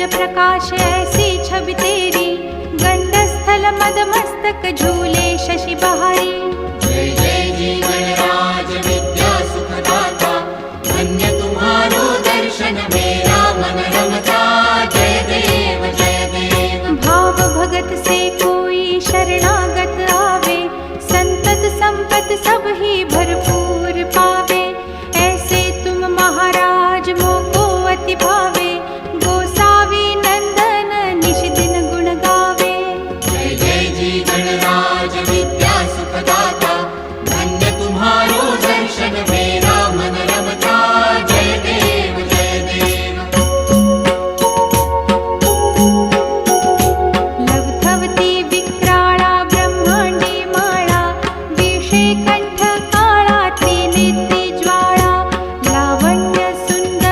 प्रकाश ऐसी छवि तेरी, गंडस्थल मद मस्तक झूले शशि बहारी। जय जय जीवन राज विद्या सुखदाता, धन्य तुम्हारो दर्शन में